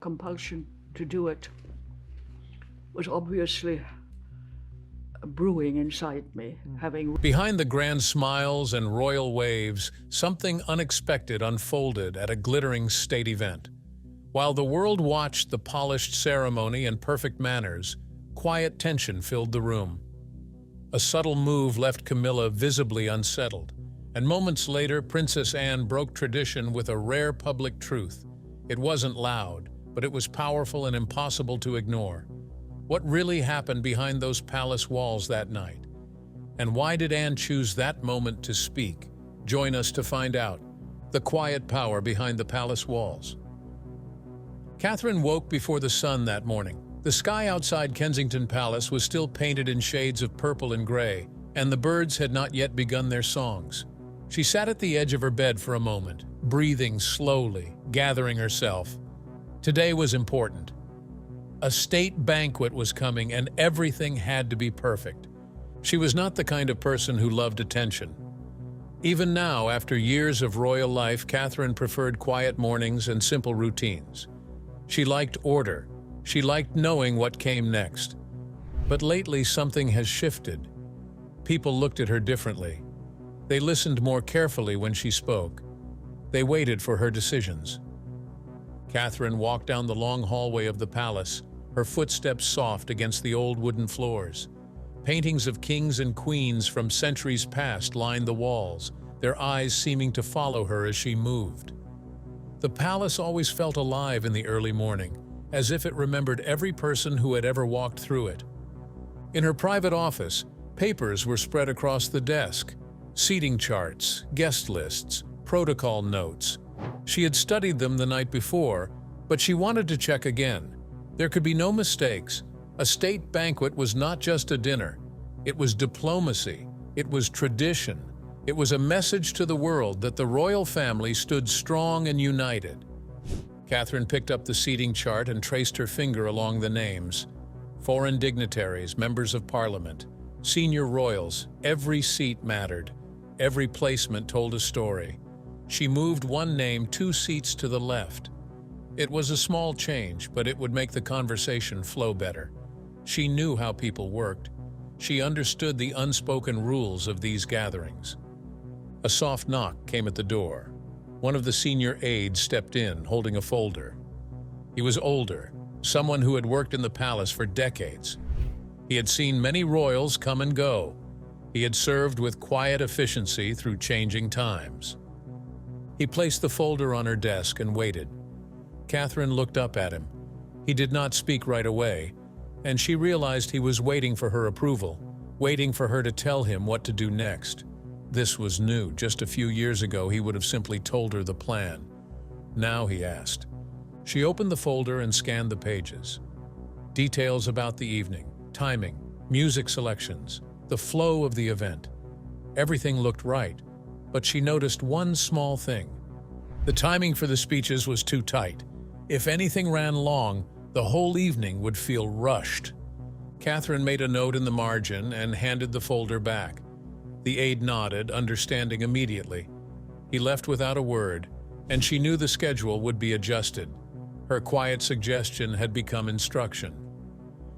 compulsion to do it was obviously brewing inside me, having... Behind the grand smiles and royal waves, something unexpected unfolded at a glittering state event. While the world watched the polished ceremony and perfect manners, quiet tension filled the room. A subtle move left Camilla visibly unsettled, and moments later, Princess Anne broke tradition with a rare public truth. It wasn't loud, but it was powerful and impossible to ignore. What really happened behind those palace walls that night? And why did Anne choose that moment to speak? Join us to find out. The quiet power behind the palace walls. Catherine woke before the sun that morning. The sky outside Kensington Palace was still painted in shades of purple and gray, and the birds had not yet begun their songs. She sat at the edge of her bed for a moment, breathing slowly, gathering herself. Today was important. A state banquet was coming, and everything had to be perfect. She was not the kind of person who loved attention. Even now, after years of royal life, Catherine preferred quiet mornings and simple routines. She liked order. She liked knowing what came next. But lately, something has shifted. People looked at her differently. They listened more carefully when she spoke. They waited for her decisions. Catherine walked down the long hallway of the palace, her footsteps soft against the old wooden floors. Paintings of kings and queens from centuries past lined the walls, their eyes seeming to follow her as she moved. The palace always felt alive in the early morning, as if it remembered every person who had ever walked through it. In her private office, papers were spread across the desk, seating charts, guest lists, protocol notes. She had studied them the night before, but she wanted to check again. There could be no mistakes. A state banquet was not just a dinner. It was diplomacy. It was tradition. It was a message to the world that the royal family stood strong and united. Catherine picked up the seating chart and traced her finger along the names. Foreign dignitaries, members of parliament, senior royals, every seat mattered. Every placement told a story. She moved one name 2 seats to the left. It was a small change, but it would make the conversation flow better. She knew how people worked. She understood the unspoken rules of these gatherings. A soft knock came at the door. One of the senior aides stepped in, holding a folder. He was older, someone who had worked in the palace for decades. He had seen many royals come and go. He had served with quiet efficiency through changing times. He placed the folder on her desk and waited. Catherine looked up at him. He did not speak right away, and she realized he was waiting for her approval, waiting for her to tell him what to do next. This was new. Just a few years ago, he would have simply told her the plan. Now he asked. She opened the folder and scanned the pages. Details about the evening, timing, music selections, the flow of the event. Everything looked right, but she noticed one small thing. The timing for the speeches was too tight. If anything ran long, the whole evening would feel rushed. Catherine made a note in the margin and handed the folder back. The aide nodded, understanding immediately. He left without a word, and she knew the schedule would be adjusted. Her quiet suggestion had become instruction.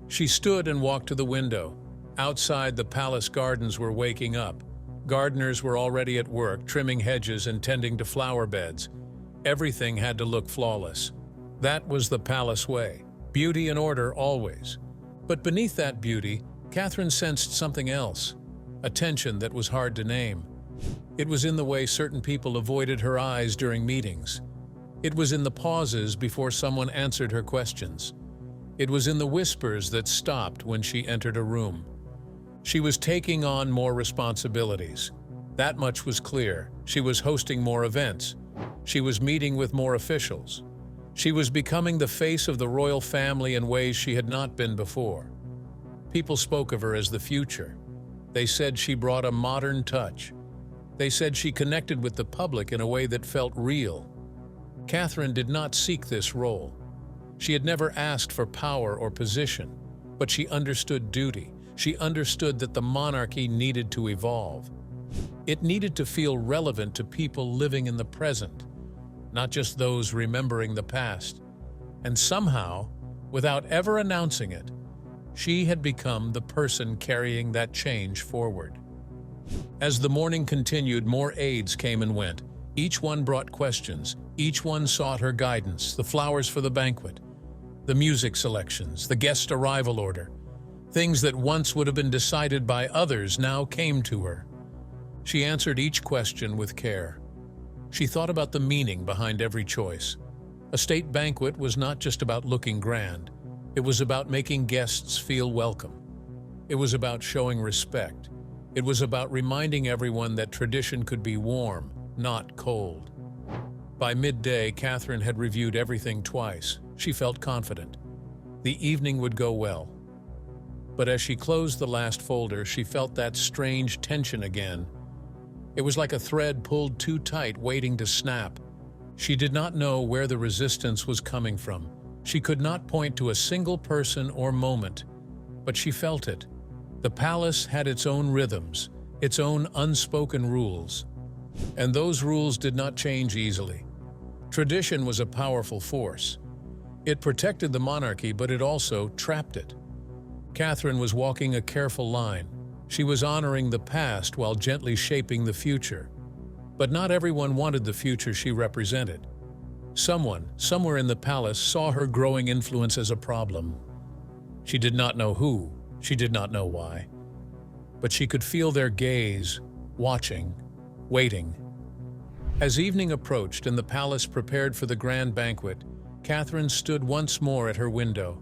She stood and walked to the window. Outside, the palace gardens were waking up. Gardeners were already at work, trimming hedges and tending to flower beds. Everything had to look flawless. That was the palace way. Beauty and order always. But beneath that beauty, Catherine sensed something else. A tension that was hard to name. It was in the way certain people avoided her eyes during meetings. It was in the pauses before someone answered her questions. It was in the whispers that stopped when she entered a room. She was taking on more responsibilities. That much was clear. She was hosting more events. She was meeting with more officials. She was becoming the face of the royal family in ways she had not been before. People spoke of her as the future. They said she brought a modern touch. They said she connected with the public in a way that felt real. Catherine did not seek this role. She had never asked for power or position, but she understood duty. She understood that the monarchy needed to evolve. It needed to feel relevant to people living in the present, not just those remembering the past. and somehow, without ever announcing it, she had become the person carrying that change forward. As the morning continued, more aides came and went. Each one brought questions. Each one sought her guidance, the flowers for the banquet, the music selections, the guest arrival order. Things that once would have been decided by others now came to her. She answered each question with care. She thought about the meaning behind every choice. A state banquet was not just about looking grand. It was about making guests feel welcome. It was about showing respect. It was about reminding everyone that tradition could be warm, not cold. By midday, Catherine had reviewed everything twice. She felt confident. The evening would go well. But as she closed the last folder, she felt that strange tension again. It was like a thread pulled too tight, waiting to snap. She did not know where the resistance was coming from. She could not point to a single person or moment, but she felt it. The palace had its own rhythms, its own unspoken rules, and those rules did not change easily. Tradition was a powerful force. It protected the monarchy, but it also trapped it. Catherine was walking a careful line. She was honoring the past while gently shaping the future. But not everyone wanted the future she represented. Someone, somewhere in the palace, saw her growing influence as a problem. She did not know who, she did not know why. But she could feel their gaze, watching, waiting. As evening approached and the palace prepared for the grand banquet, Catherine stood once more at her window.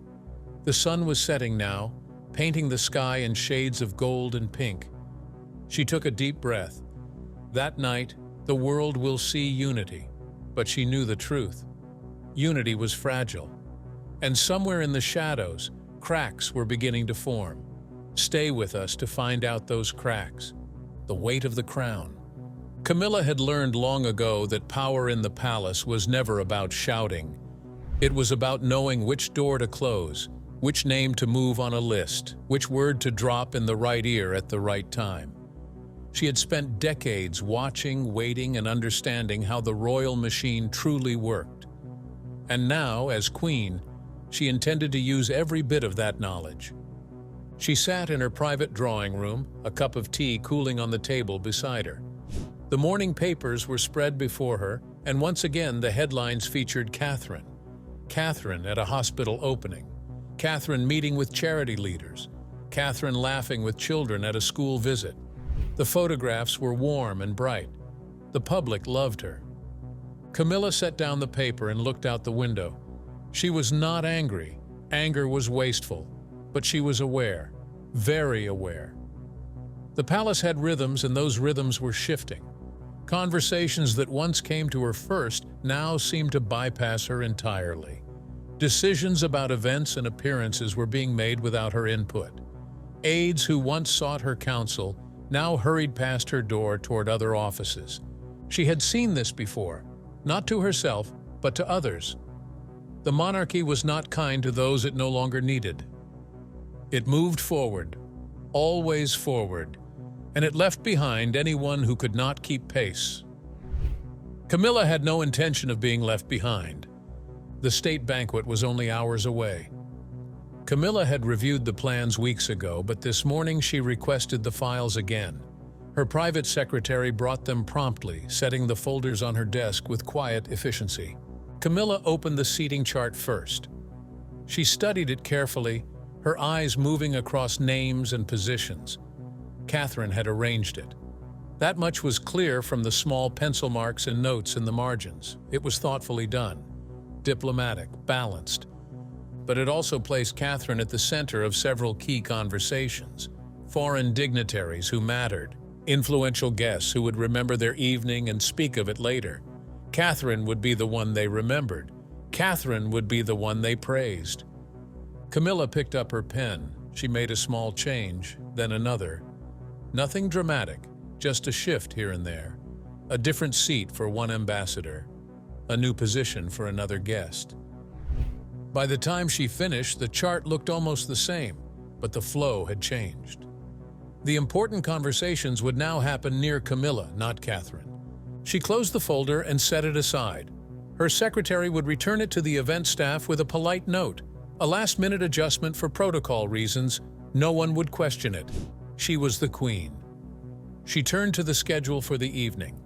The sun was setting now, painting the sky in shades of gold and pink. She took a deep breath. That night, the world will see unity, but she knew the truth. Unity was fragile, and somewhere in the shadows, cracks were beginning to form. Stay with us to find out those cracks. The weight of the crown. Camilla had learned long ago that power in the palace was never about shouting. It was about knowing which door to close, which name to move on a list, which word to drop in the right ear at the right time. She had spent decades watching, waiting, and understanding how the royal machine truly worked. And now, as queen, she intended to use every bit of that knowledge. She sat in her private drawing room, a cup of tea cooling on the table beside her. The morning papers were spread before her, and once again the headlines featured Catherine. Catherine at a hospital opening. Catherine meeting with charity leaders. Catherine laughing with children at a school visit. The photographs were warm and bright. The public loved her. Camilla set down the paper and looked out the window. She was not angry. Anger was wasteful. But she was aware, very aware. The palace had rhythms, and those rhythms were shifting. Conversations that once came to her first now seemed to bypass her entirely. Decisions about events and appearances were being made without her input. Aides who once sought her counsel now hurried past her door toward other offices. She had seen this before, not to herself, but to others. The monarchy was not kind to those it no longer needed. It moved forward, always forward, and it left behind anyone who could not keep pace. Camilla had no intention of being left behind. The state banquet was only hours away. Camilla had reviewed the plans weeks ago, but this morning she requested the files again. Her private secretary brought them promptly, setting the folders on her desk with quiet efficiency. Camilla opened the seating chart first. She studied it carefully, her eyes moving across names and positions. Catherine had arranged it. That much was clear from the small pencil marks and notes in the margins. It was thoughtfully done, diplomatic, balanced. But it also placed Catherine at the center of several key conversations. Foreign dignitaries who mattered, influential guests who would remember their evening and speak of it later. Catherine would be the one they remembered. Catherine would be the one they praised. Camilla picked up her pen. She made a small change, then another. Nothing dramatic, just a shift here and there. A different seat for one ambassador. A new position for another guest. By the time she finished, the chart looked almost the same, but the flow had changed. The important conversations would now happen near Camilla, not Catherine. She closed the folder and set it aside. Her secretary would return it to the event staff with a polite note, a last-minute adjustment for protocol reasons. No one would question it. She was the queen. She turned to the schedule for the evening.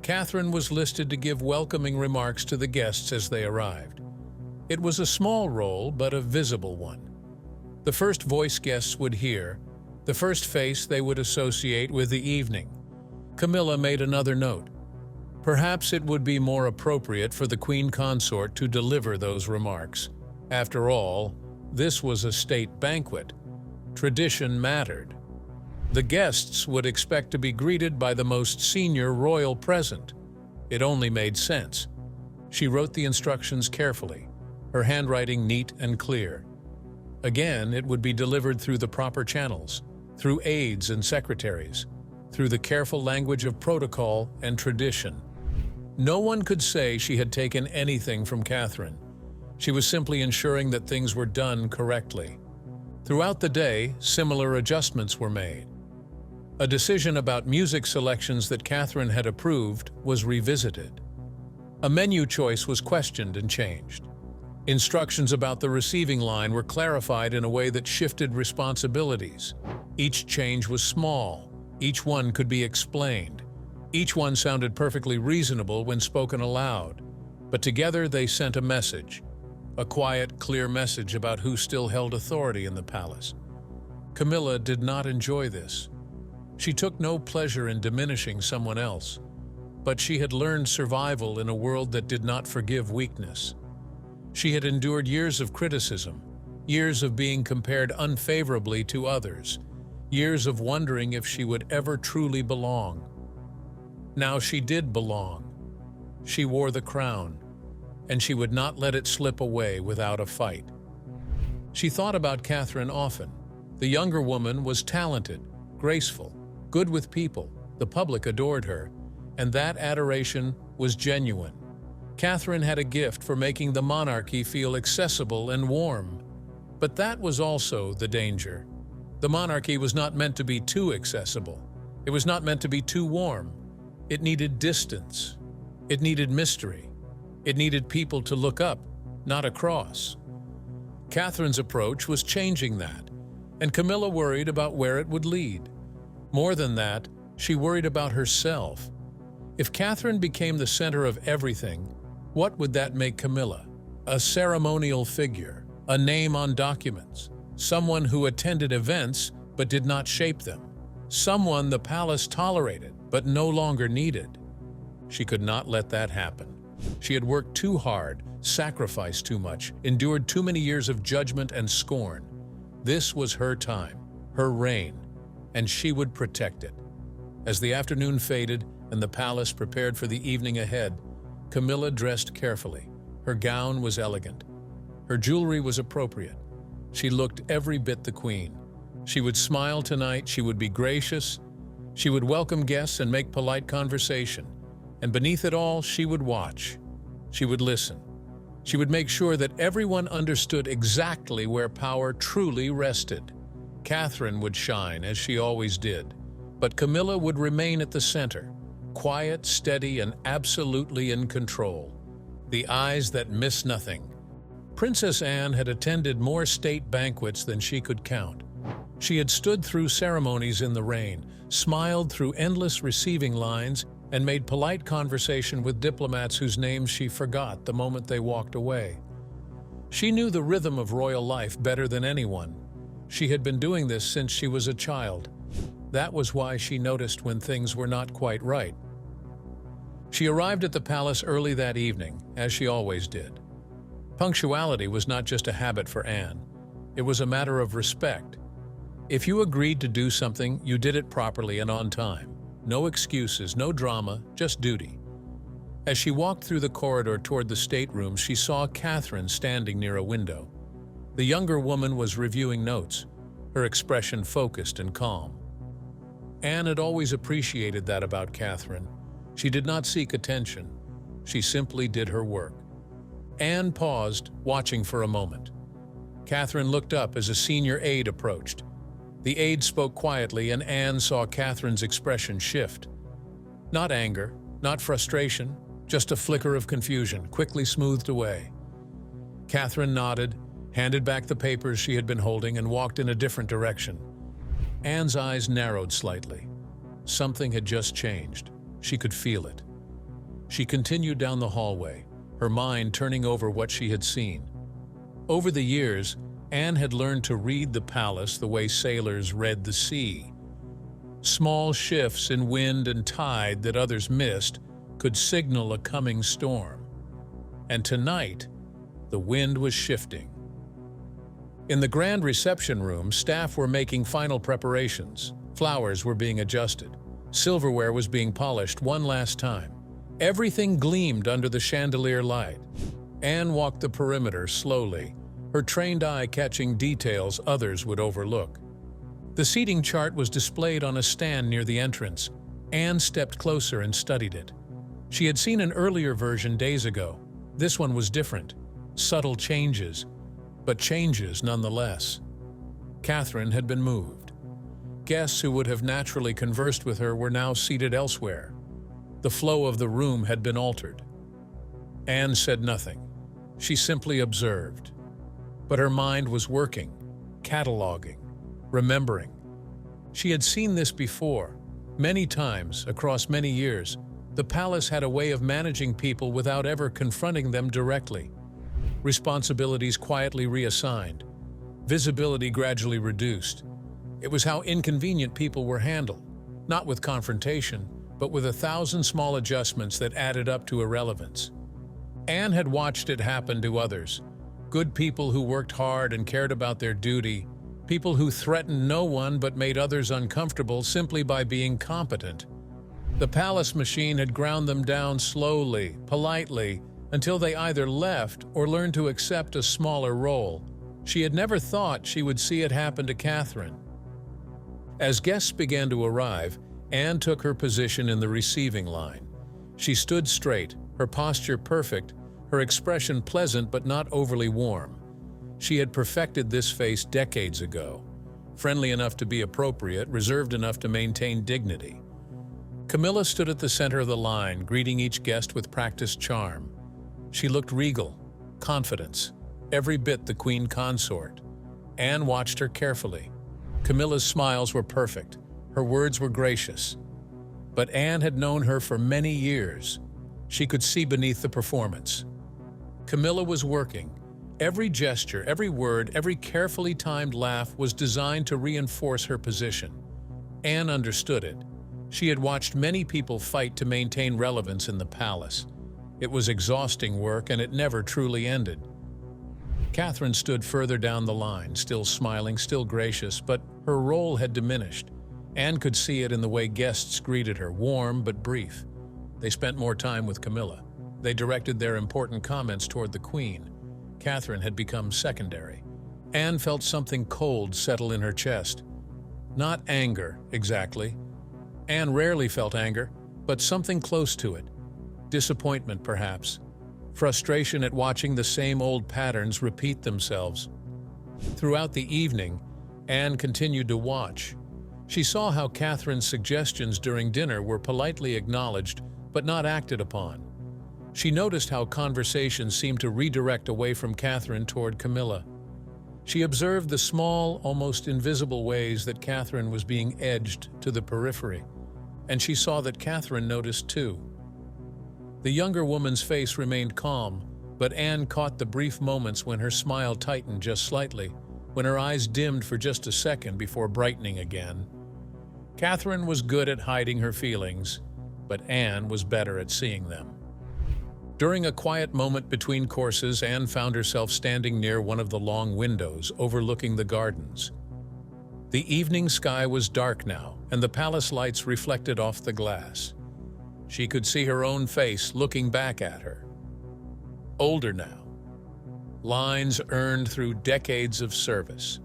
Catherine was listed to give welcoming remarks to the guests as they arrived. It was a small role, but a visible one. The first voice guests would hear, the first face they would associate with the evening. Camilla made another note. Perhaps it would be more appropriate for the queen consort to deliver those remarks. After all, this was a state banquet. Tradition mattered. The guests would expect to be greeted by the most senior royal present. It only made sense. She wrote the instructions carefully, her handwriting neat and clear. Again, it would be delivered through the proper channels, through aides and secretaries, through the careful language of protocol and tradition. No one could say she had taken anything from Catherine. She was simply ensuring that things were done correctly. Throughout the day, similar adjustments were made. A decision about music selections that Catherine had approved was revisited. A menu choice was questioned and changed. Instructions about the receiving line were clarified in a way that shifted responsibilities. Each change was small. Each one could be explained. Each one sounded perfectly reasonable when spoken aloud. But together they sent a message. A quiet, clear message about who still held authority in the palace. Camilla did not enjoy this. She took no pleasure in diminishing someone else, but she had learned survival in a world that did not forgive weakness. She had endured years of criticism, years of being compared unfavorably to others, years of wondering if she would ever truly belong. Now she did belong. She wore the crown, and she would not let it slip away without a fight. She thought about Catherine often. The younger woman was talented, graceful, good with people. The public adored her, and that adoration was genuine. Catherine had a gift for making the monarchy feel accessible and warm. But that was also the danger. The monarchy was not meant to be too accessible. It was not meant to be too warm. It needed distance. It needed mystery. It needed people to look up, not across. Catherine's approach was changing that, and Camilla worried about where it would lead. More than that, she worried about herself. If Catherine became the center of everything, what would that make Camilla? A ceremonial figure, a name on documents, someone who attended events but did not shape them, someone the palace tolerated but no longer needed. She could not let that happen. She had worked too hard, sacrificed too much, endured too many years of judgment and scorn. This was her time, her reign, and she would protect it. As the afternoon faded and the palace prepared for the evening ahead, Camilla dressed carefully. Her gown was elegant. Her jewelry was appropriate. She looked every bit the queen. She would smile tonight, she would be gracious, she would welcome guests and make polite conversation. And beneath it all, she would watch. She would listen. She would make sure that everyone understood exactly where power truly rested. Catherine would shine, as she always did, but Camilla would remain at the center, quiet, steady, and absolutely in control. The eyes that miss nothing. Princess Anne had attended more state banquets than she could count. She had stood through ceremonies in the rain, smiled through endless receiving lines, and made polite conversation with diplomats whose names she forgot the moment they walked away. She knew the rhythm of royal life better than anyone. She had been doing this since she was a child. That was why she noticed when things were not quite right. She arrived at the palace early that evening, as she always did. Punctuality was not just a habit for Anne. It was a matter of respect. If you agreed to do something, you did it properly and on time. No excuses, no drama, just duty. As she walked through the corridor toward the staterooms, she saw Catherine standing near a window. The younger woman was reviewing notes, her expression focused and calm. Anne had always appreciated that about Catherine. She did not seek attention. She simply did her work. Anne paused, watching for a moment. Catherine looked up as a senior aide approached. The aide spoke quietly, and Anne saw Catherine's expression shift. Not anger, not frustration, Just a flicker of confusion, quickly smoothed away. Catherine nodded, handed back the papers she had been holding, and walked in a different direction. Anne's eyes narrowed slightly. Something had just changed. She could feel it. She continued down the hallway, her mind turning over what she had seen. Over the years, Anne had learned to read the palace the way sailors read the sea. Small shifts in wind and tide that others missed could signal a coming storm. And tonight, the wind was shifting. In the grand reception room, staff were making final preparations. Flowers were being adjusted. Silverware was being polished one last time. Everything gleamed under the chandelier light. Anne walked the perimeter slowly, her trained eye catching details others would overlook. The seating chart was displayed on a stand near the entrance. Anne stepped closer and studied it. She had seen an earlier version days ago. This one was different. Subtle changes, but changes nonetheless. Catherine had been moved. Guests who would have naturally conversed with her were now seated elsewhere. The flow of the room had been altered. Anne said nothing. She simply observed. But her mind was working, cataloging, remembering. She had seen this before. Many times, across many years, the palace had a way of managing people without ever confronting them directly. Responsibilities quietly reassigned, visibility gradually reduced. It was how inconvenient people were handled, not with confrontation, but with 1,000 small adjustments that added up to irrelevance. Anne had watched it happen to others. Good people who worked hard and cared about their duty, people who threatened no one but made others uncomfortable simply by being competent. The palace machine had ground them down slowly, politely, until they either left or learned to accept a smaller role. She had never thought she would see it happen to Catherine. As guests began to arrive, Anne took her position in the receiving line. She stood straight, her posture perfect, her expression pleasant but not overly warm. She had perfected this face decades ago, friendly enough to be appropriate, reserved enough to maintain dignity. Camilla stood at the center of the line, greeting each guest with practiced charm. She looked regal, confidence, every bit the queen consort. Anne watched her carefully. Camilla's smiles were perfect, her words were gracious. But Anne had known her for many years. She could see beneath the performance. Camilla was working. Every gesture, every word, every carefully timed laugh was designed to reinforce her position. Anne understood it. She had watched many people fight to maintain relevance in the palace. It was exhausting work, and it never truly ended. Catherine stood further down the line, still smiling, still gracious, but her role had diminished. Anne could see it in the way guests greeted her, warm but brief. They spent more time with Camilla. They directed their important comments toward the queen. Catherine had become secondary. Anne felt something cold settle in her chest. Not anger, exactly. Anne rarely felt anger, but something close to it. Disappointment, perhaps. Frustration at watching the same old patterns repeat themselves. Throughout the evening, Anne continued to watch. She saw how Catherine's suggestions during dinner were politely acknowledged, but not acted upon. She noticed how conversations seemed to redirect away from Catherine toward Camilla. She observed the small, almost invisible ways that Catherine was being edged to the periphery, and she saw that Catherine noticed too. The younger woman's face remained calm, but Anne caught the brief moments when her smile tightened just slightly, when her eyes dimmed for just a second before brightening again. Catherine was good at hiding her feelings, but Anne was better at seeing them. During a quiet moment between courses, Anne found herself standing near one of the long windows overlooking the gardens. The evening sky was dark now, and the palace lights reflected off the glass. She could see her own face looking back at her. Older now. Lines earned through decades of service.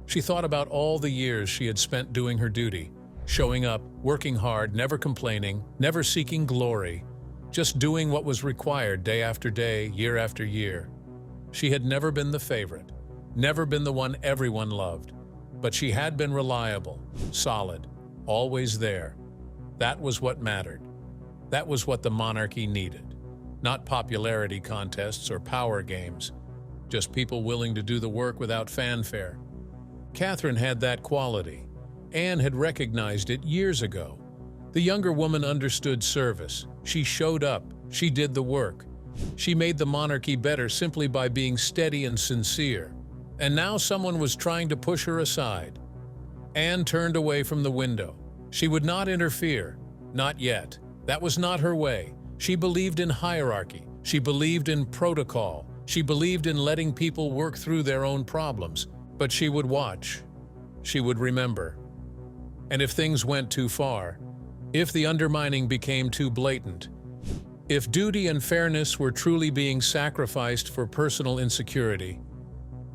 She thought about all the years she had spent doing her duty, showing up, working hard, never complaining, never seeking glory, just doing what was required day after day, year after year. She had never been the favorite, never been the one everyone loved, but she had been reliable, solid, always there. That was what mattered. That was what the monarchy needed. Not popularity contests or power games, just people willing to do the work without fanfare. Catherine had that quality. Anne had recognized it years ago. The younger woman understood service. She showed up. She did the work. She made the monarchy better simply by being steady and sincere. And now someone was trying to push her aside. Anne turned away from the window. She would not interfere. Not yet. That was not her way. She believed in hierarchy. She believed in protocol. She believed in letting people work through their own problems. But she would watch. She would remember. And if things went too far, if the undermining became too blatant, if duty and fairness were truly being sacrificed for personal insecurity,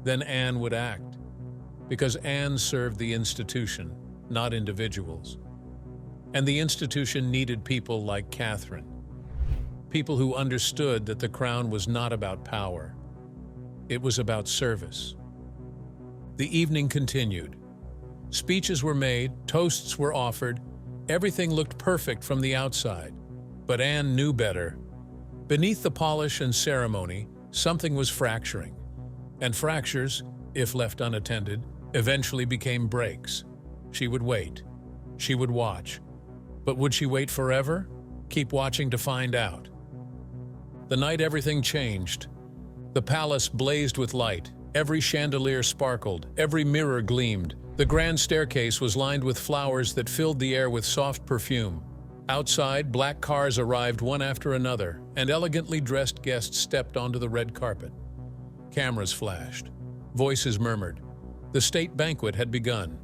then Anne would act. Because Anne served the institution, not individuals. And the institution needed people like Catherine. People who understood that the crown was not about power. It was about service. The evening continued. Speeches were made, toasts were offered, everything looked perfect from the outside. But Anne knew better. Beneath the polish and ceremony, something was fracturing. And fractures, if left unattended, eventually became breaks. She would wait. She would watch. But would she wait forever? Keep watching to find out. The night everything changed. The palace blazed with light. Every chandelier sparkled. Every mirror gleamed. The grand staircase was lined with flowers that filled the air with soft perfume. Outside, black cars arrived one after another, and elegantly dressed guests stepped onto the red carpet. Cameras flashed. Voices murmured. The state banquet had begun.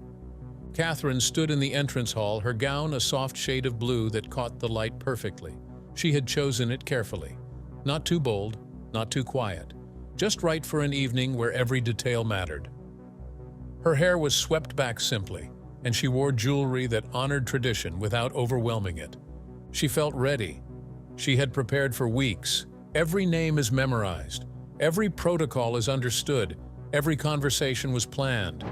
Catherine stood in the entrance hall, her gown a soft shade of blue that caught the light perfectly. She had chosen it carefully. Not too bold, not too quiet. Just right for an evening where every detail mattered. Her hair was swept back simply, and she wore jewelry that honored tradition without overwhelming it. She felt ready. She had prepared for weeks. Every name is memorized. Every protocol is understood. Every conversation was planned.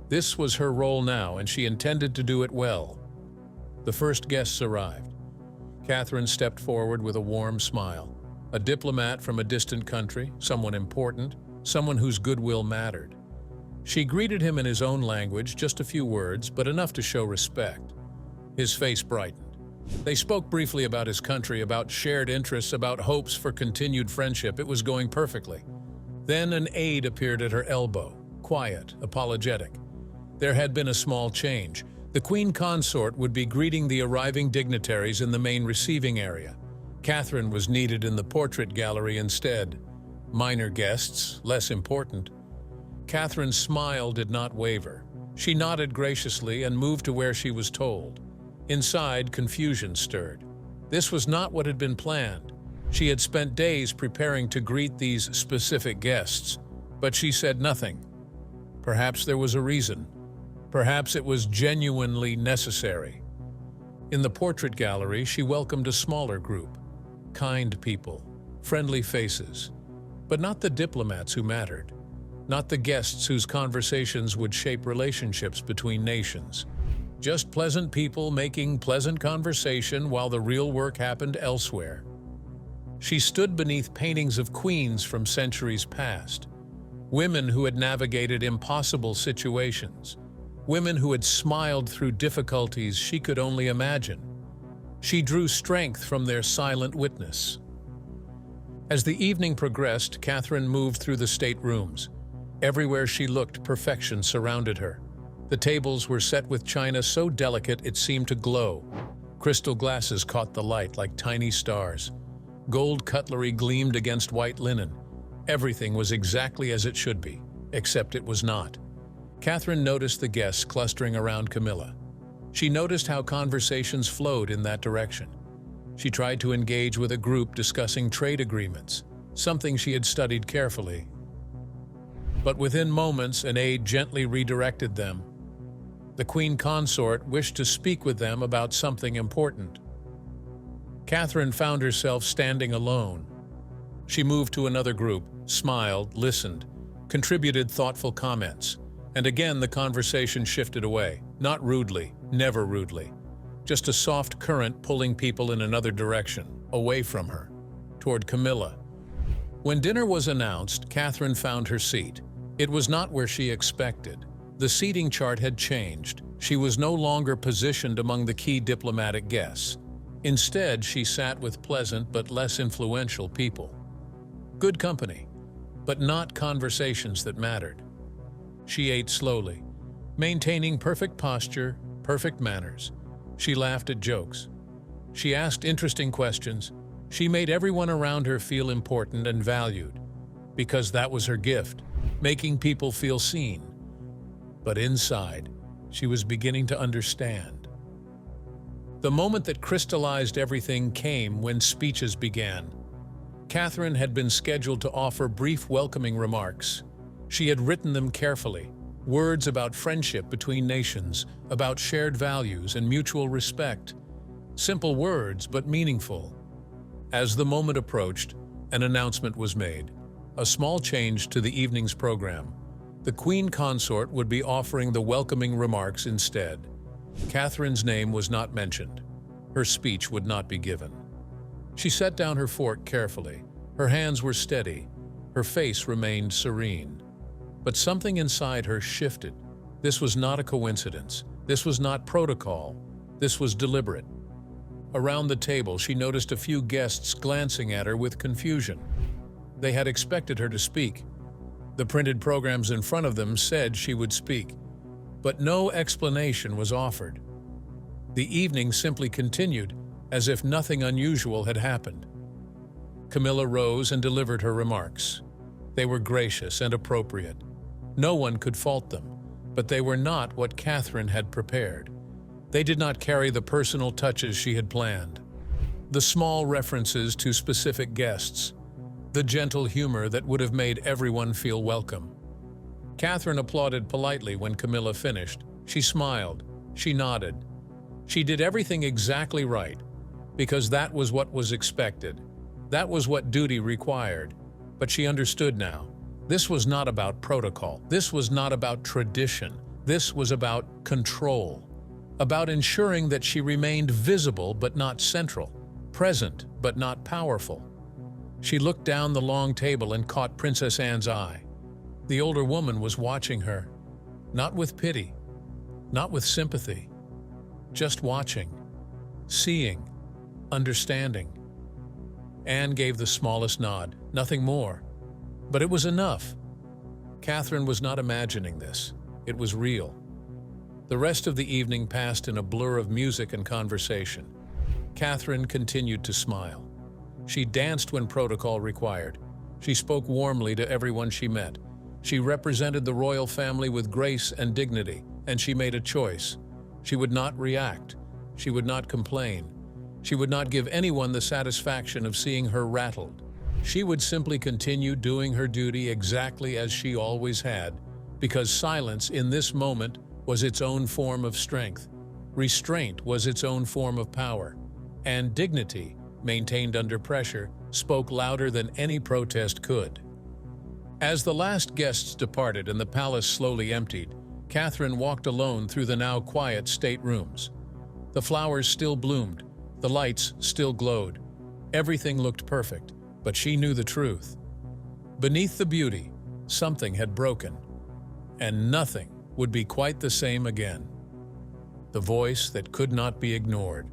This was her role now, and she intended to do it well. The first guests arrived. Catherine stepped forward with a warm smile. A diplomat from a distant country, someone important, someone whose goodwill mattered. She greeted him in his own language, just a few words, but enough to show respect. His face brightened. They spoke briefly about his country, about shared interests, about hopes for continued friendship. It was going perfectly. Then an aide appeared at her elbow, quiet, apologetic. There had been a small change. The Queen Consort would be greeting the arriving dignitaries in the main receiving area. Catherine was needed in the portrait gallery instead. Minor guests, less important. Catherine's smile did not waver. She nodded graciously and moved to where she was told. Inside, confusion stirred. This was not what had been planned. She had spent days preparing to greet these specific guests, but she said nothing. Perhaps there was a reason. Perhaps it was genuinely necessary. In the portrait gallery, she welcomed a smaller group. Kind people, friendly faces, but not the diplomats who mattered. Not the guests whose conversations would shape relationships between nations. Just pleasant people making pleasant conversation while the real work happened elsewhere. She stood beneath paintings of queens from centuries past. Women who had navigated impossible situations. Women who had smiled through difficulties she could only imagine. She drew strength from their silent witness. As the evening progressed, Catherine moved through the staterooms. Everywhere she looked, perfection surrounded her. The tables were set with china so delicate it seemed to glow. Crystal glasses caught the light like tiny stars. Gold cutlery gleamed against white linen. Everything was exactly as it should be, except it was not. Catherine noticed the guests clustering around Camilla. She noticed how conversations flowed in that direction. She tried to engage with a group discussing trade agreements, something she had studied carefully. But within moments, an aide gently redirected them. The Queen Consort wished to speak with them about something important. Catherine found herself standing alone. She moved to another group, smiled, listened, contributed thoughtful comments, and again the conversation shifted away, not rudely, never rudely, just a soft current pulling people in another direction, away from her, toward Camilla. When dinner was announced, Catherine found her seat. It was not where she expected. The seating chart had changed. She was no longer positioned among the key diplomatic guests. Instead, she sat with pleasant but less influential people. Good company, but not conversations that mattered. She ate slowly, maintaining perfect posture, perfect manners. She laughed at jokes. She asked interesting questions. She made everyone around her feel important and valued, because that was her gift, making people feel seen. But inside, she was beginning to understand. The moment that crystallized everything came when speeches began. Catherine had been scheduled to offer brief welcoming remarks. She had written them carefully, words about friendship between nations, about shared values and mutual respect. Simple words, but meaningful. As the moment approached, an announcement was made. A small change to the evening's program. The Queen Consort would be offering the welcoming remarks instead. Catherine's name was not mentioned. Her speech would not be given. She set down her fork carefully. Her hands were steady. Her face remained serene. But something inside her shifted. This was not a coincidence. This was not protocol. This was deliberate. Around the table, she noticed a few guests glancing at her with confusion. They had expected her to speak. The printed programs in front of them said she would speak, but no explanation was offered. The evening simply continued, as if nothing unusual had happened. Camilla rose and delivered her remarks. They were gracious and appropriate. No one could fault them, but they were not what Catherine had prepared. They did not carry the personal touches she had planned. The small references to specific guests. The gentle humor that would have made everyone feel welcome. Catherine applauded politely when Camilla finished. She smiled. She nodded. She did everything exactly right, because that was what was expected. That was what duty required. But she understood now. This was not about protocol. This was not about tradition. This was about control. About ensuring that she remained visible but not central, present but not powerful. She looked down the long table and caught Princess Anne's eye. The older woman was watching her, not with pity, not with sympathy, just watching, seeing, understanding. Anne gave the smallest nod, nothing more. But it was enough. Catherine was not imagining this. It was real. The rest of the evening passed in a blur of music and conversation. Catherine continued to smile. She danced when protocol required. She spoke warmly to everyone she met. She represented the royal family with grace and dignity, and she made a choice. She would not react. She would not complain. She would not give anyone the satisfaction of seeing her rattled. She would simply continue doing her duty exactly as she always had, because silence in this moment was its own form of strength. Restraint was its own form of power. And dignity, maintained under pressure, spoke louder than any protest could. As the last guests departed and the palace slowly emptied, Catherine walked alone through the now quiet staterooms. The flowers still bloomed, the lights still glowed. Everything looked perfect, but she knew the truth. Beneath the beauty, something had broken, and nothing would be quite the same again. The voice that could not be ignored.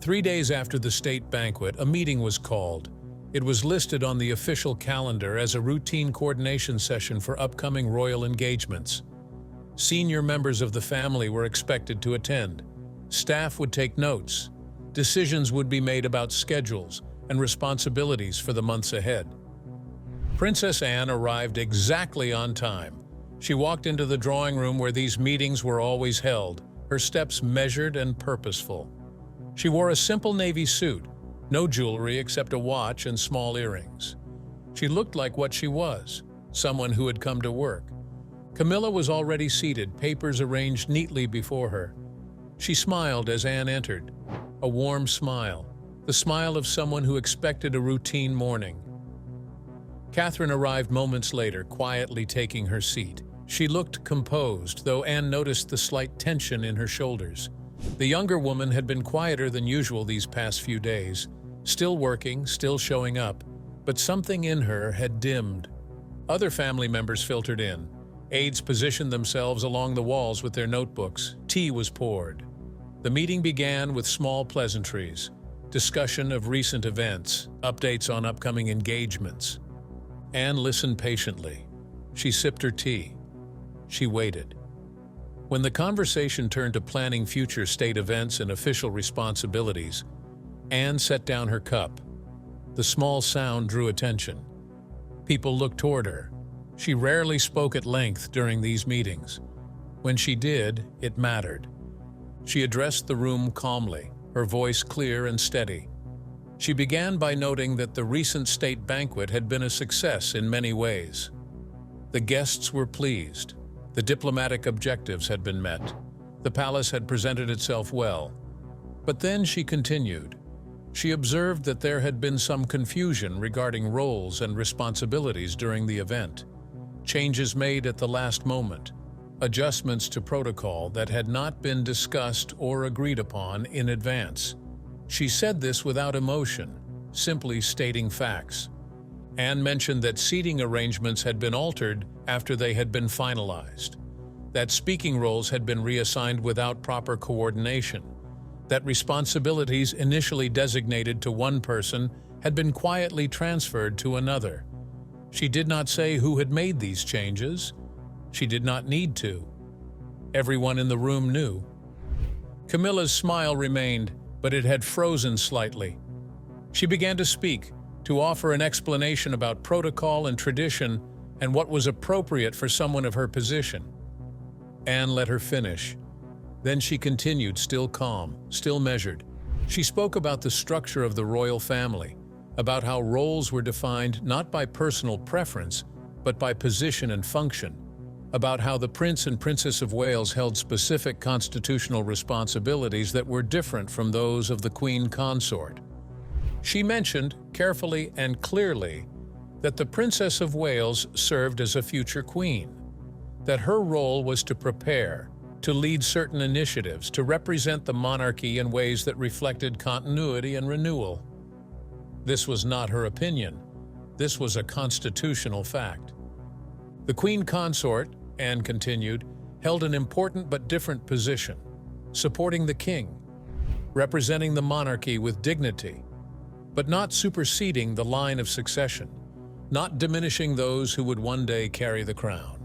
3 days after the state banquet, a meeting was called. It was listed on the official calendar as a routine coordination session for upcoming royal engagements. Senior members of the family were expected to attend. Staff would take notes. Decisions would be made about schedules and responsibilities for the months ahead. Princess Anne arrived exactly on time. She walked into the drawing room where these meetings were always held, her steps measured and purposeful. She wore a simple navy suit, no jewelry except a watch and small earrings. She looked like what she was, someone who had come to work. Camilla was already seated, papers arranged neatly before her. She smiled as Anne entered, a warm smile, the smile of someone who expected a routine morning. Catherine arrived moments later, quietly taking her seat. She looked composed, though Anne noticed the slight tension in her shoulders. The younger woman had been quieter than usual these past few days, still working, still showing up, but something in her had dimmed. Other family members filtered in. Aides positioned themselves along the walls with their notebooks. Tea was poured. The meeting began with small pleasantries, discussion of recent events, updates on upcoming engagements. Anne listened patiently. She sipped her tea. She waited. When the conversation turned to planning future state events and official responsibilities, Anne set down her cup. The small sound drew attention. People looked toward her. She rarely spoke at length during these meetings. When she did, it mattered. She addressed the room calmly, her voice clear and steady. She began by noting that the recent state banquet had been a success in many ways. The guests were pleased. The diplomatic objectives had been met. The palace had presented itself well. But then she continued. She observed that there had been some confusion regarding roles and responsibilities during the event. Changes made at the last moment. Adjustments to protocol that had not been discussed or agreed upon in advance. She said this without emotion, simply stating facts. Anne mentioned that seating arrangements had been altered after they had been finalized, that speaking roles had been reassigned without proper coordination, that responsibilities initially designated to one person had been quietly transferred to another. She did not say who had made these changes. She did not need to. Everyone in the room knew. Camilla's smile remained, but it had frozen slightly. She began to speak, to offer an explanation about protocol and tradition and what was appropriate for someone of her position. Anne let her finish. Then she continued, still calm, still measured. She spoke about the structure of the royal family, about how roles were defined not by personal preference, but by position and function, about how the Prince and Princess of Wales held specific constitutional responsibilities that were different from those of the Queen Consort. She mentioned, carefully and clearly, that the Princess of Wales served as a future queen, that her role was to prepare, to lead certain initiatives, to represent the monarchy in ways that reflected continuity and renewal. This was not her opinion. This was a constitutional fact. The Queen Consort, Anne continued, held an important but different position, supporting the king, representing the monarchy with dignity, but not superseding the line of succession, not diminishing those who would one day carry the crown.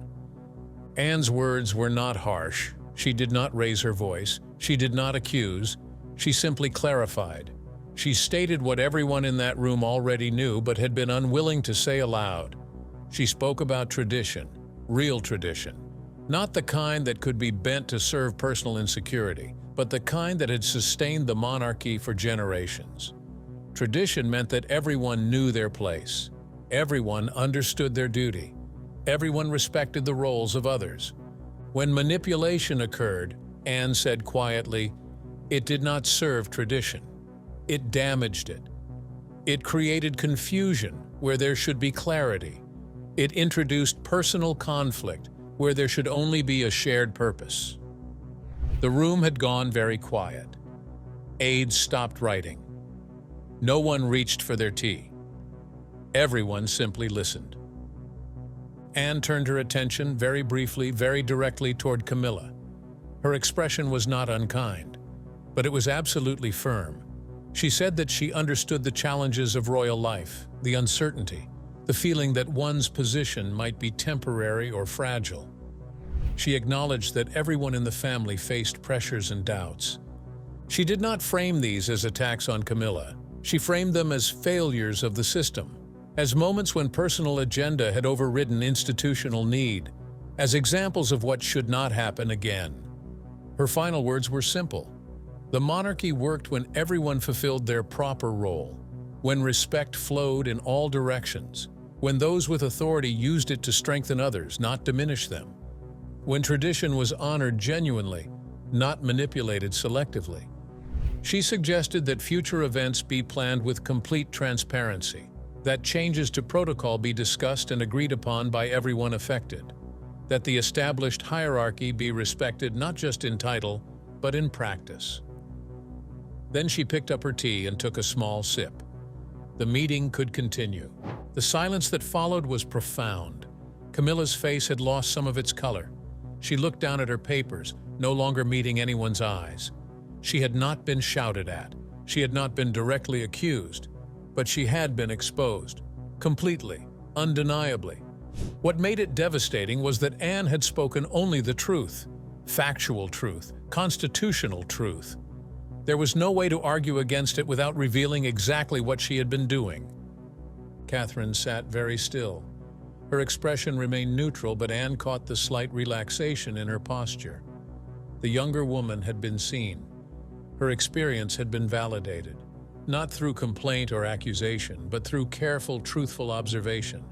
Anne's words were not harsh. She did not raise her voice. She did not accuse. She simply clarified. She stated what everyone in that room already knew but had been unwilling to say aloud. She spoke about tradition, real tradition, not the kind that could be bent to serve personal insecurity, but the kind that had sustained the monarchy for generations. Tradition meant that everyone knew their place. Everyone understood their duty. Everyone respected the roles of others. When manipulation occurred, Anne said quietly, it did not serve tradition. It damaged it. It created confusion where there should be clarity. It introduced personal conflict where there should only be a shared purpose. The room had gone very quiet. Aides stopped writing. No one reached for their tea. Everyone simply listened. Anne turned her attention very briefly, very directly toward Camilla. Her expression was not unkind, but it was absolutely firm. She said that she understood the challenges of royal life, the uncertainty, the feeling that one's position might be temporary or fragile. She acknowledged that everyone in the family faced pressures and doubts. She did not frame these as attacks on Camilla. She framed them as failures of the system, as moments when personal agenda had overridden institutional need, as examples of what should not happen again. Her final words were simple. The monarchy worked when everyone fulfilled their proper role, when respect flowed in all directions, when those with authority used it to strengthen others, not diminish them, when tradition was honored genuinely, not manipulated selectively. She suggested that future events be planned with complete transparency, that changes to protocol be discussed and agreed upon by everyone affected, that the established hierarchy be respected not just in title, but in practice. Then she picked up her tea and took a small sip. The meeting could continue. The silence that followed was profound. Camilla's face had lost some of its color. She looked down at her papers, no longer meeting anyone's eyes. She had not been shouted at. She had not been directly accused, but she had been exposed. Completely, undeniably. What made it devastating was that Anne had spoken only the truth, factual truth, constitutional truth. There was no way to argue against it without revealing exactly what she had been doing. Catherine sat very still. Her expression remained neutral, but Anne caught the slight relaxation in her posture. The younger woman had been seen. Her experience had been validated, not through complaint or accusation, but through careful, truthful observation.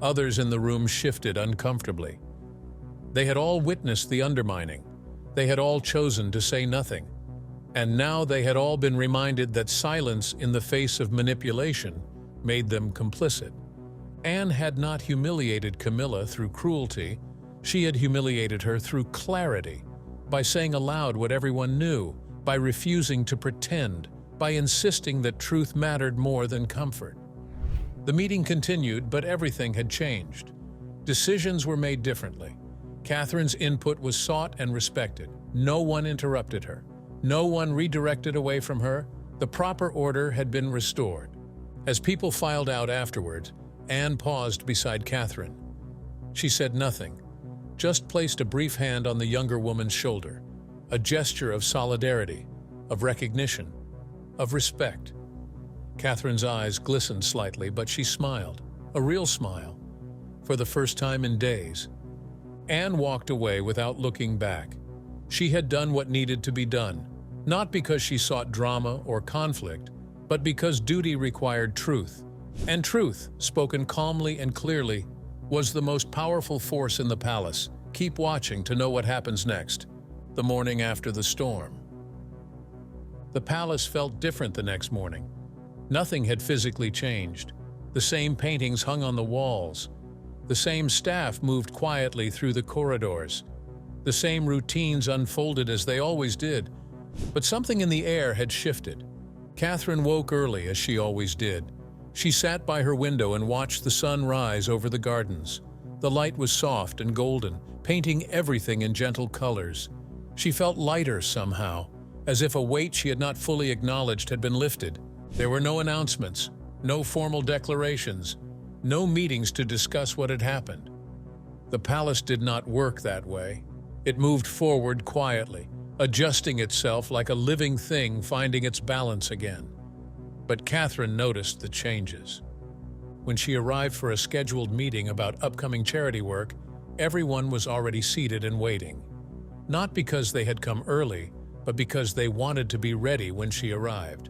Others in the room shifted uncomfortably. They had all witnessed the undermining. They had all chosen to say nothing. And now they had all been reminded that silence in the face of manipulation made them complicit. Anne had not humiliated Camilla through cruelty. She had humiliated her through clarity, by saying aloud what everyone knew, by refusing to pretend, by insisting that truth mattered more than comfort. The meeting continued, but everything had changed. Decisions were made differently. Catherine's input was sought and respected. No one interrupted her. No one redirected away from her. The proper order had been restored. As people filed out afterwards, Anne paused beside Catherine. She said nothing, just placed a brief hand on the younger woman's shoulder, a gesture of solidarity, of recognition, of respect. Catherine's eyes glistened slightly, but she smiled, a real smile, for the first time in days. Anne walked away without looking back. She had done what needed to be done, not because she sought drama or conflict, but because duty required truth. And truth, spoken calmly and clearly, was the most powerful force in the palace. Keep watching to know what happens next. The morning after the storm. The palace felt different the next morning. Nothing had physically changed. The same paintings hung on the walls. The same staff moved quietly through the corridors. The same routines unfolded as they always did. But something in the air had shifted. Catherine woke early, as she always did. She sat by her window and watched the sun rise over the gardens. The light was soft and golden, painting everything in gentle colors. She felt lighter somehow, as if a weight she had not fully acknowledged had been lifted. There were no announcements, no formal declarations, no meetings to discuss what had happened. The palace did not work that way. It moved forward quietly, adjusting itself like a living thing finding its balance again. But Catherine noticed the changes. When she arrived for a scheduled meeting about upcoming charity work, everyone was already seated and waiting. Not because they had come early, but because they wanted to be ready when she arrived.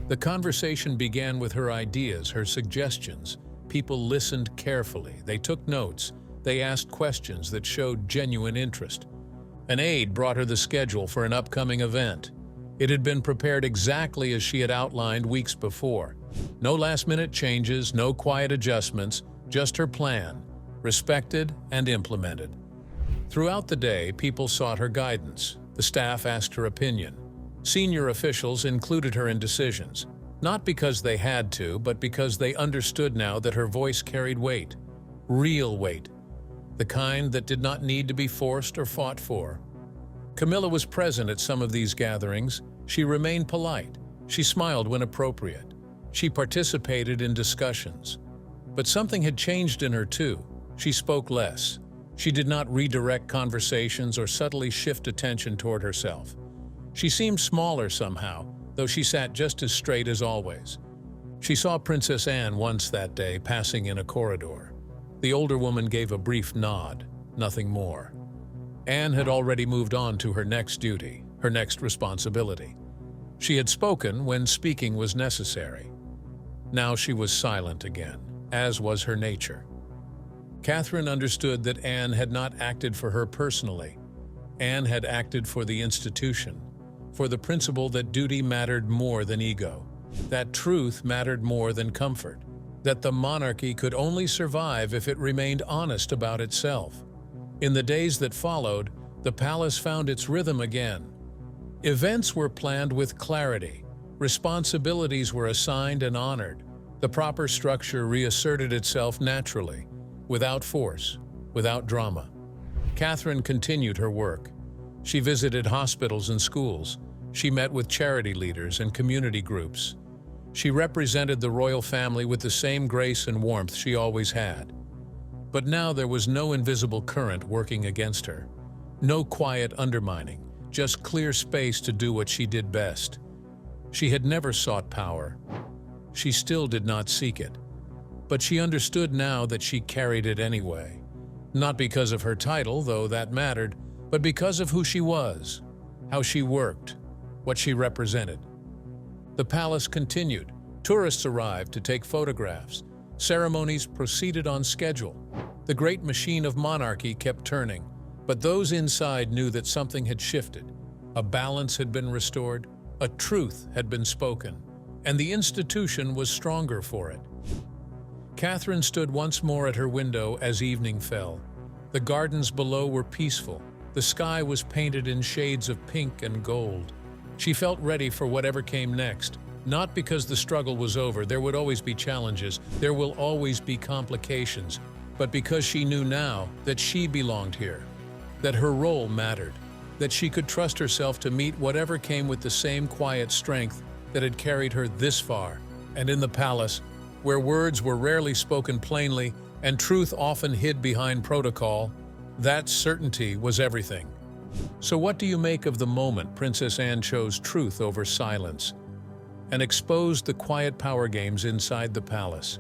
The conversation began with her ideas, her suggestions. People listened carefully. They took notes. They asked questions that showed genuine interest. An aide brought her the schedule for an upcoming event. It had been prepared exactly as she had outlined weeks before. No last-minute changes, no quiet adjustments, just her plan, respected and implemented. Throughout the day, people sought her guidance. The staff asked her opinion. Senior officials included her in decisions, not because they had to, but because they understood now that her voice carried weight, real weight, the kind that did not need to be forced or fought for. Camilla was present at some of these gatherings. She remained polite. She smiled when appropriate. She participated in discussions. But something had changed in her too. She spoke less. She did not redirect conversations or subtly shift attention toward herself. She seemed smaller somehow, though she sat just as straight as always. She saw Princess Anne once that day passing in a corridor. The older woman gave a brief nod, nothing more. Anne had already moved on to her next duty, her next responsibility. She had spoken when speaking was necessary. Now she was silent again, as was her nature. Catherine understood that Anne had not acted for her personally. Anne had acted for the institution, for the principle that duty mattered more than ego, that truth mattered more than comfort, that the monarchy could only survive if it remained honest about itself. In the days that followed, the palace found its rhythm again. Events were planned with clarity. Responsibilities were assigned and honored. The proper structure reasserted itself naturally, without force, without drama. Catherine continued her work. She visited hospitals and schools. She met with charity leaders and community groups. She represented the royal family with the same grace and warmth she always had. But now there was no invisible current working against her. No quiet undermining, just clear space to do what she did best. She had never sought power. She still did not seek it. But she understood now that she carried it anyway. Not because of her title, though that mattered, but because of who she was, how she worked, what she represented. The palace continued. Tourists arrived to take photographs. Ceremonies proceeded on schedule. The great machine of monarchy kept turning, but those inside knew that something had shifted. A balance had been restored, a truth had been spoken, and the institution was stronger for it. Catherine stood once more at her window as evening fell. The gardens below were peaceful. The sky was painted in shades of pink and gold. She felt ready for whatever came next. Not because the struggle was over, there would always be challenges, there will always be complications, but because she knew now that she belonged here, that her role mattered, that she could trust herself to meet whatever came with the same quiet strength that had carried her this far. And in the palace, where words were rarely spoken plainly and truth often hid behind protocol, that certainty was everything. So what do you make of the moment Princess Anne chose truth over silence and exposed the quiet power games inside the palace?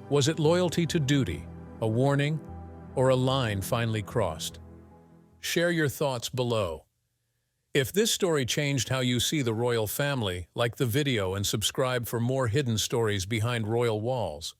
Was it loyalty to duty, a warning, or a line finally crossed? Share your thoughts below. If this story changed how you see the royal family, like the video and subscribe for more hidden stories behind royal walls.